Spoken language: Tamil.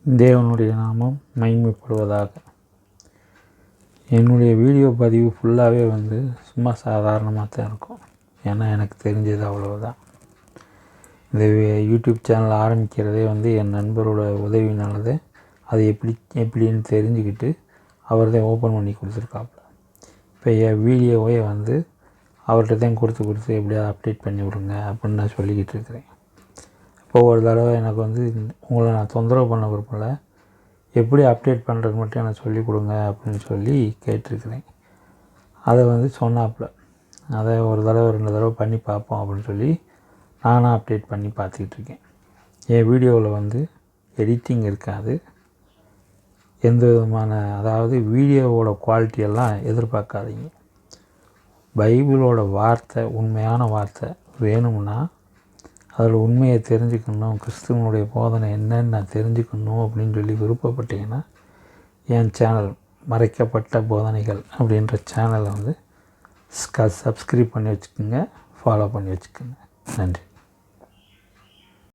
தேவனுடைய நாமம் மகிமைப்படுவதாக. என்னுடைய வீடியோ பதிவு ஃபுல்லாகவே சும்மா சாதாரணமாக தான் இருக்கும். ஏன்னா எனக்கு தெரிஞ்சது அவ்வளவுதான். இந்த யூடியூப் சேனல் ஆரம்பிக்கிறதே என் நண்பரோட உதவினாலதே. அது எப்படின்னு தெரிஞ்சுக்கிட்டு அவர் தான் ஓப்பன் பண்ணி கொடுத்துருக்காப்புல. இப்போ என் வீடியோவே அவர்கிட்ட தான் கொடுத்து எப்படியாவது அப்டேட் பண்ணி விடுங்க அப்படின்னு நான் சொல்லிக்கிட்டு இருக்கிறேன். இப்போ ஒரு தடவை எனக்கு உங்களை நான் தொந்தரவு பண்ண விரும்பல, எப்படி அப்டேட் பண்ணுறது மட்டும் எனக்கு சொல்லிக் கொடுங்க அப்படின்னு சொல்லி கேட்டிருக்கிறேன். அதை சொன்னாப்புல. அதை ஒரு தடவை 2 தடவை பண்ணி பார்ப்போம் அப்படின்னு சொல்லி நானும் அப்டேட் பண்ணி பார்த்துக்கிட்டு இருக்கேன். என் வீடியோவில் எடிட்டிங் இருக்காது. எந்த விதமான வீடியோவோட குவாலிட்டியெல்லாம் எதிர்பார்க்காதீங்க. பைபிளோட வார்த்தை உண்மையான வார்த்தை வேணும்னா அதில் உண்மையை தெரிஞ்சுக்கணும், கிறிஸ்துவனுடைய போதனை என்னன்னு நான் தெரிஞ்சுக்கணும் அப்படின்னு சொல்லி விருப்பப்பட்டீங்கன்னா என் சேனல் மறைக்கப்பட்ட போதனைகள் அப்படின்ற சேனலை சப்ஸ்கிரைப் பண்ணி வச்சுக்கோங்க, ஃபாலோ பண்ணி வச்சுக்கோங்க. நன்றி.